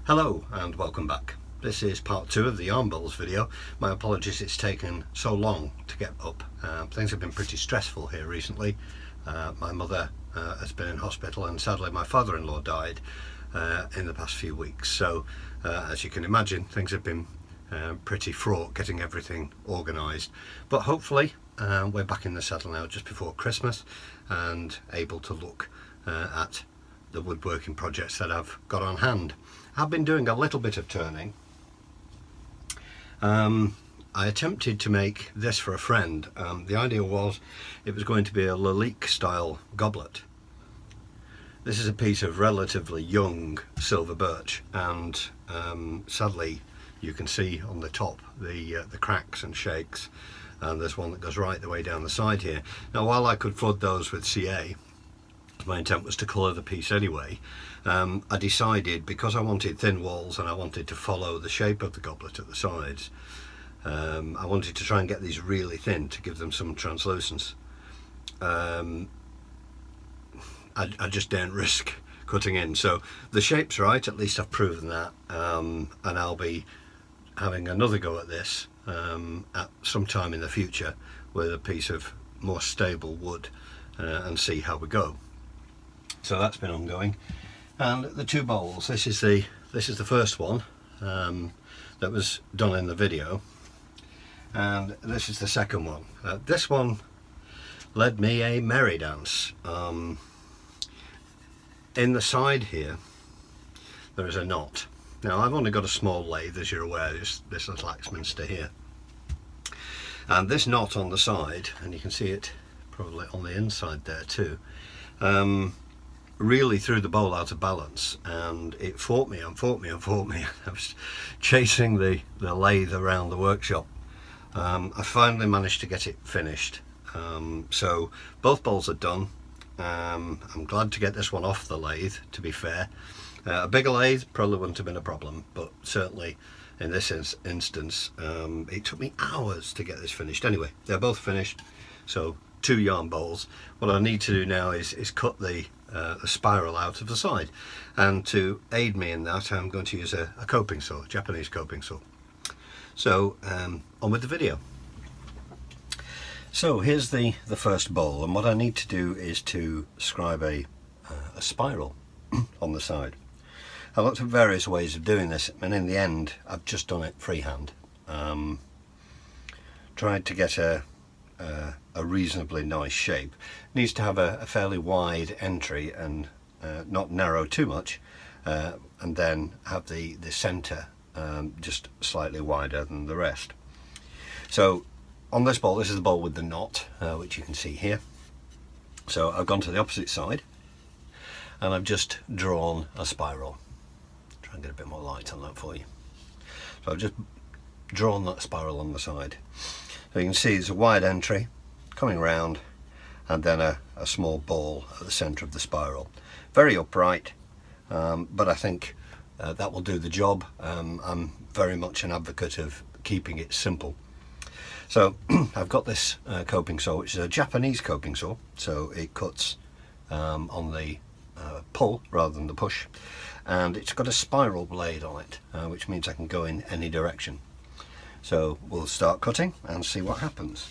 Hello and welcome back. This is part 2 of the yarn bowls video. My apologies it's taken so long to get up. Things have been pretty stressful here recently. My mother has been in hospital and sadly my father-in-law died in the past few weeks. So as you can imagine, things have been pretty fraught getting everything organised. But hopefully we're back in the saddle now just before Christmas and able to look at the woodworking projects that I've got on hand. I've been doing a little bit of turning. I attempted to make this for a friend. The idea was it was going to be a Lalique style goblet. This is a piece of relatively young silver birch, and sadly you can see on the top the cracks and shakes, and there's one that goes right the way down the side here. Now while I could flood those with CA, my intent was to colour the piece anyway. I decided, because I wanted thin walls and I wanted to follow the shape of the goblet at the sides, I wanted to try and get these really thin to give them some translucence. I just daren't risk cutting in, so the shape's right, at least I've proven that, and I'll be having another go at this at some time in the future with a piece of more stable wood and see how we go. So that's been ongoing. And the two bowls, this is the first one that was done in the video, and this is the second one. This one led me a merry dance. In the side here there is a knot. Now I've only got a small lathe, as you're aware, this little Axminster here, and this knot on the side, and you can see it probably on the inside there too, really threw the bowl out of balance, and it fought me. I was chasing the lathe around the workshop. I finally managed to get it finished. So both bowls are done. I'm glad to get this one off the lathe, to be fair. A bigger lathe probably wouldn't have been a problem, but certainly in this instance it took me hours to get this finished. Anyway, they're both finished, so two yarn bowls. What I need to do now is cut the spiral out of the side, and to aid me in that I'm going to use a coping saw, Japanese coping saw. So on with the video. So here's the first bowl, and what I need to do is to scribe a spiral on the side. I looked at various ways of doing this, and in the end I've just done it freehand. Tried to get a reasonably nice shape. Needs to have a fairly wide entry and not narrow too much, and then have the centre just slightly wider than the rest. So on this bowl, this is the bowl with the knot, which you can see here. So I've gone to the opposite side and I've just drawn a spiral. Try and get a bit more light on that for you. So I've just drawn that spiral on the side. So you can see it's a wide entry coming round, and then a small ball at the centre of the spiral. Very upright, but I think that will do the job. I'm very much an advocate of keeping it simple. So I've got this coping saw, which is a Japanese coping saw, so it cuts on the pull rather than the push, and it's got a spiral blade on it, which means I can go in any direction. So we'll start cutting and see what happens.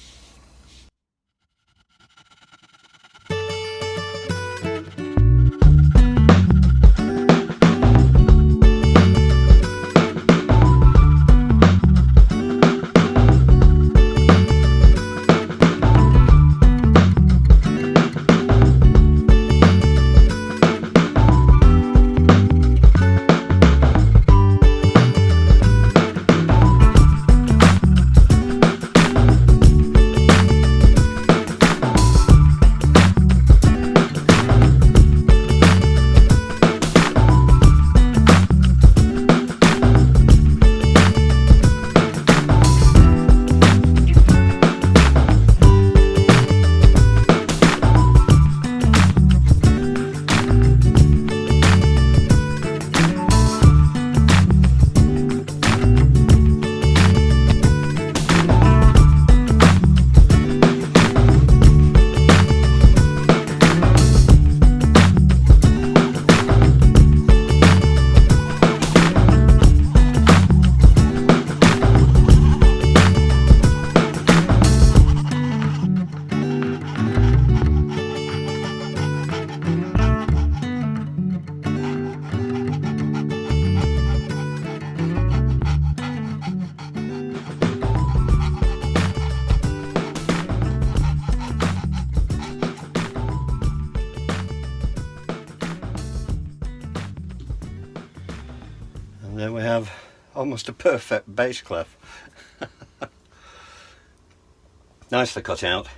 And then we have almost a perfect base clef. Nicely cut out,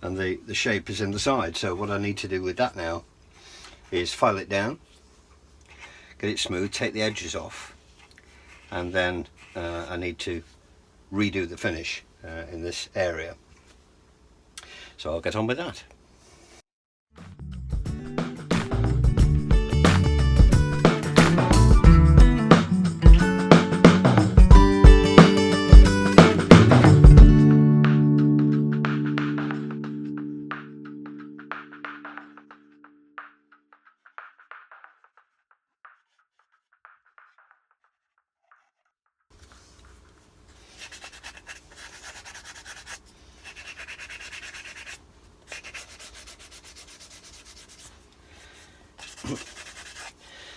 and the shape is in the side. So what I need to do with that now is file it down, get it smooth, take the edges off, and then I need to redo the finish in this area. So I'll get on with that.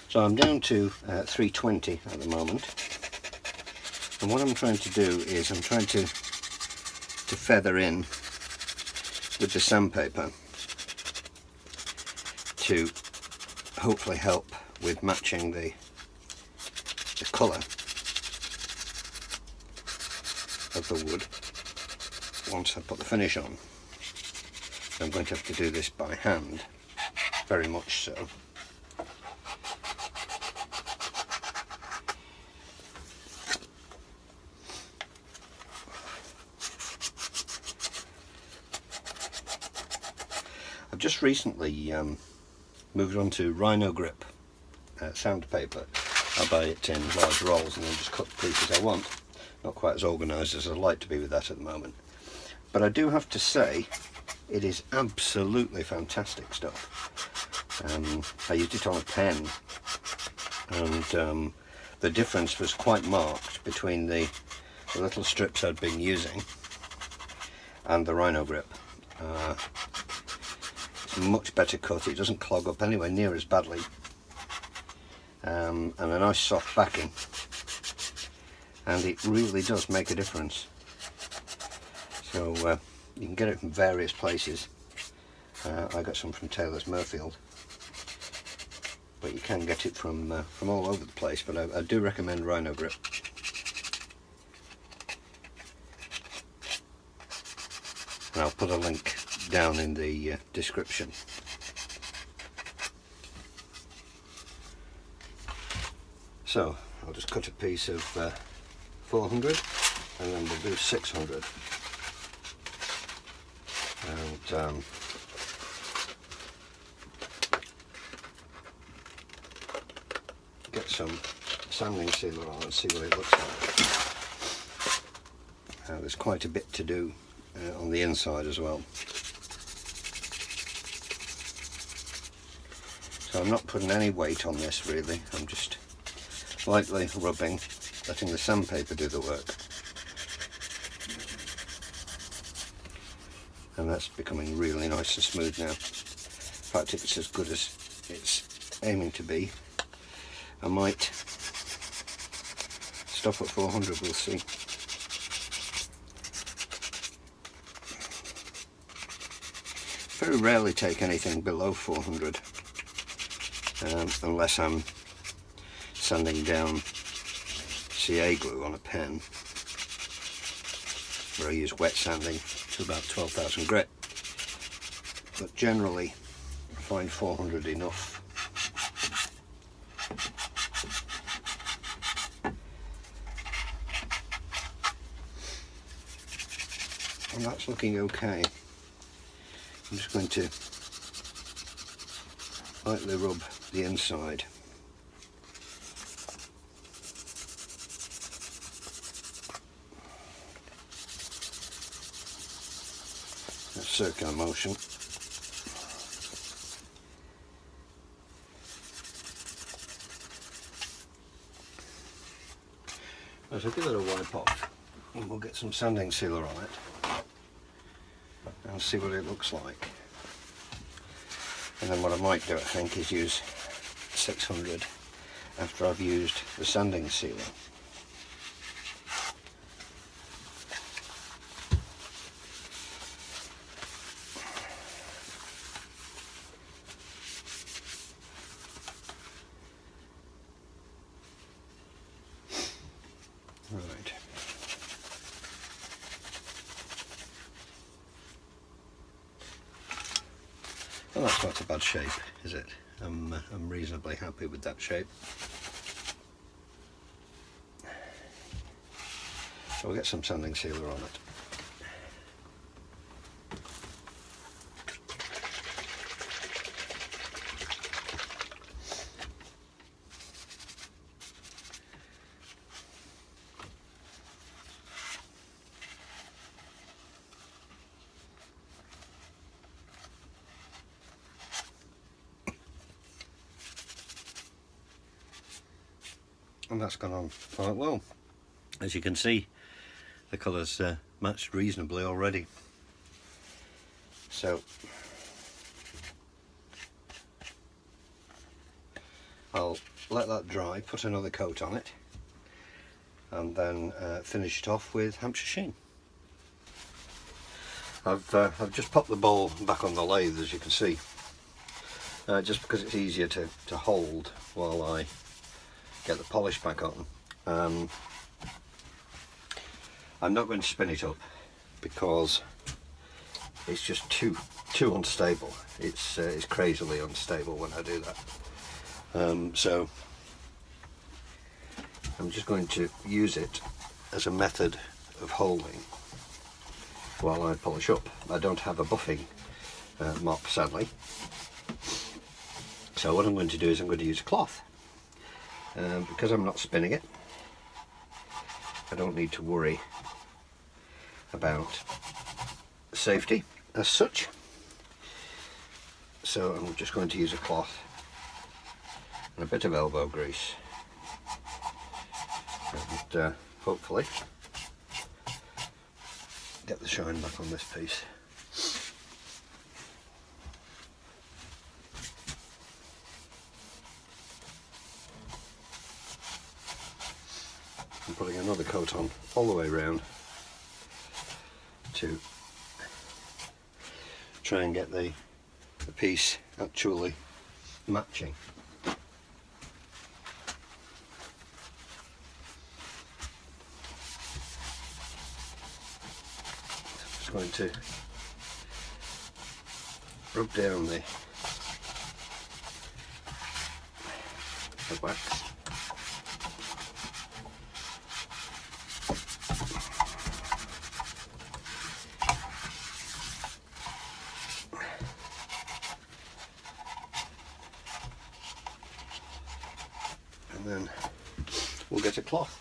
So I'm down to 320 at the moment, and what I'm trying to do is I'm trying to feather in with the sandpaper to hopefully help with matching the colour of the wood once I put the finish on. I'm going to have to do this by hand, very much so. I've just recently moved on to Rhino Grip sandpaper. I buy it in large rolls and then just cut the pieces I want. Not quite as organised as I'd like to be with that at the moment. But I do have to say, it is absolutely fantastic stuff. I used it on a pen, and the difference was quite marked between the little strips I'd been using and the Rhino Grip. It's a much better cut, it doesn't clog up anywhere near as badly, and a nice soft backing, and it really does make a difference. So you can get it from various places. I got some from Taylor's Murfield, but you can get it from all over the place, but I do recommend Rhino Grip. And I'll put a link down in the description. So I'll just cut a piece of 400 and then we'll do 600, and get some sanding sealer on and see what it looks like. There's quite a bit to do on the inside as well. So I'm not putting any weight on this really, I'm just lightly rubbing, letting the sandpaper do the work. And that's becoming really nice and smooth now. In fact, if it's as good as it's aiming to be, I might stop at 400, we'll see. Very rarely take anything below 400 unless I'm sanding down CA glue on a pen, where I use wet sanding to about 12,000 grit, but generally I find 400 enough. And that's looking okay. I'm just going to lightly rub the inside. A circular motion. So give it a wipe off and we'll get some sanding sealer on it and see what it looks like. And then what I might do, I think, is use 600 after I've used the sanding sealer. Right. Well, that's not a bad shape, is it? I'm reasonably happy with that shape. So we'll get some sanding sealer on it. And that's gone on quite well. As you can see, the colours matched reasonably already. So I'll let that dry, put another coat on it, and then finish it off with Hampshire sheen. I've just popped the bowl back on the lathe, as you can see, just because it's easier to hold while I get the polish back on. I'm not going to spin it up because it's just too unstable. It's crazily unstable when I do that. So I'm just going to use it as a method of holding while I polish up. I don't have a buffing mop, sadly. So what I'm going to do is I'm going to use a cloth. Because I'm not spinning it, I don't need to worry about safety as such. So I'm just going to use a cloth and a bit of elbow grease, and hopefully get the shine back on this piece. I'm putting another coat on all the way around to try and get the piece actually matching. I'm just going to rub down the wax. And then we'll get a cloth.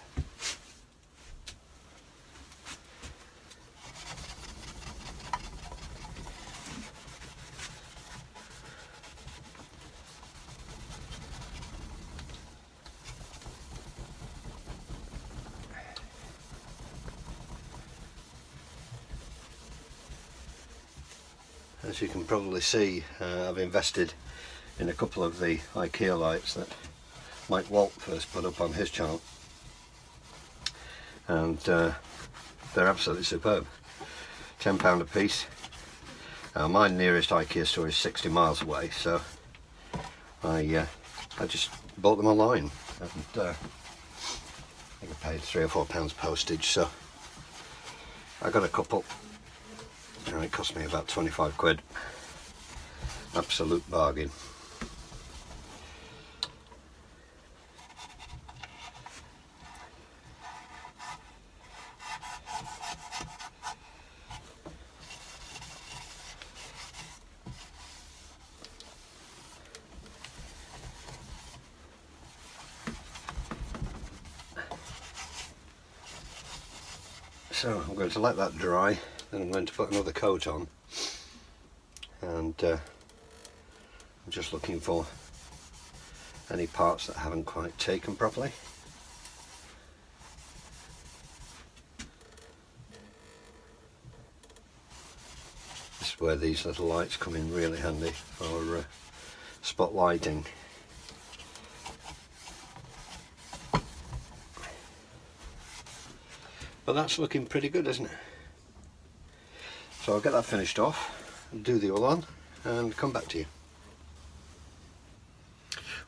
As you can probably see, I've invested in a couple of the IKEA lights that Mike Walt first put up on his channel, and they're absolutely superb. £10 a piece. My nearest IKEA store is 60 miles away, so I just bought them online, and I think I paid £3 or £4 postage, so I got a couple, and it cost me about 25 quid. Absolute bargain. So I'm going to let that dry, then I'm going to put another coat on, and I'm just looking for any parts that haven't quite taken properly. This is where these little lights come in really handy for spot lighting. But that's looking pretty good, isn't it? So I'll get that finished off, do the other one, and come back to you.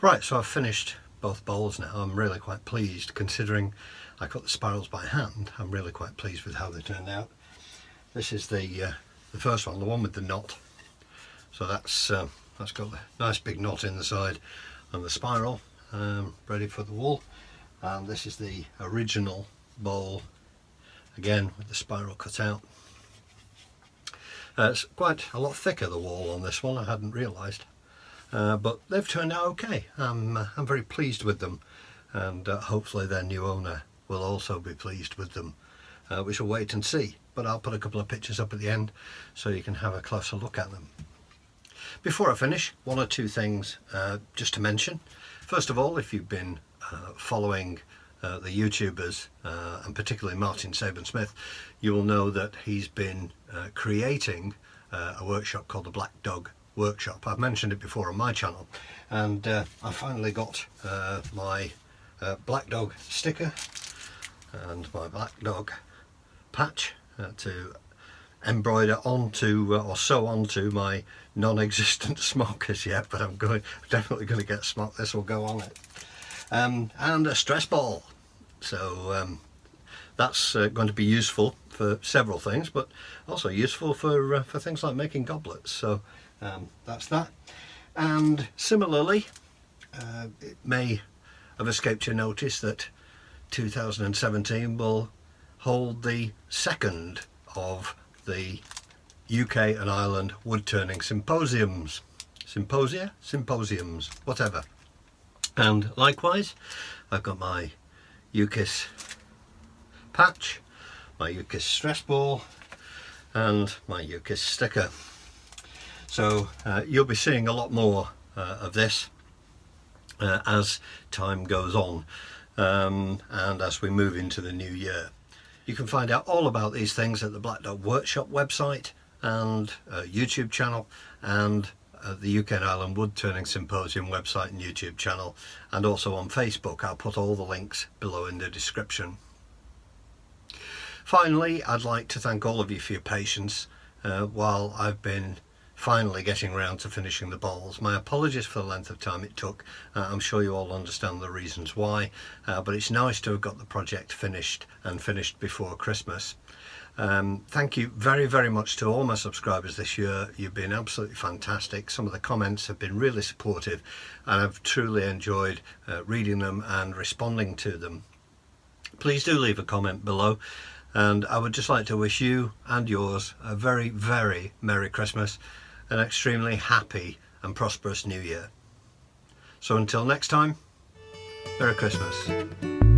Right, so I've finished both bowls now. I'm really quite pleased, considering I cut the spirals by hand. I'm really quite pleased with how they turned out. This is the first one, the one with the knot. So that's got a nice big knot in the side and the spiral ready for the wool. And this is the original bowl, again with the spiral cut out. It's quite a lot thicker, the wool on this one, I hadn't realised. But they've turned out okay. I'm very pleased with them, and hopefully their new owner will also be pleased with them. We shall wait and see, but I'll put a couple of pictures up at the end so you can have a closer look at them. Before I finish, one or two things just to mention. First of all, if you've been following the YouTubers, and particularly Martin Saban-Smith, you will know that he's been creating a workshop called the Black Dog Workshop. I've mentioned it before on my channel, and I finally got my Black Dog sticker and my Black Dog patch to embroider onto or sew onto my non-existent smock as yet, but I'm definitely going to get smock. This will go on it. And a stress ball. So that's going to be useful for several things, but also useful for things like making goblets. So that's that. And similarly, it may have escaped your notice that 2017 will hold the second of the UK and Ireland wood turning symposiums, whatever. And likewise, I've got my UKIS patch, my UKIS stress ball, and my UKIS sticker. So you'll be seeing a lot more of this as time goes on, and as we move into the new year. You can find out all about these things at the Black Dog Workshop website and YouTube channel, and the UK and Ireland Wood Turning Symposium website and YouTube channel, and also on Facebook. I'll put all the links below in the description. Finally, I'd like to thank all of you for your patience while I've been finally getting around to finishing the bowls. My apologies for the length of time it took. I'm sure you all understand the reasons why, but it's nice to have got the project finished, and finished before Christmas. Thank you very, very much to all my subscribers this year. You've been absolutely fantastic. Some of the comments have been really supportive, and I've truly enjoyed reading them and responding to them. Please do leave a comment below, and I would just like to wish you and yours a very, very Merry Christmas, an extremely happy and prosperous New Year. So until next time, Merry Christmas.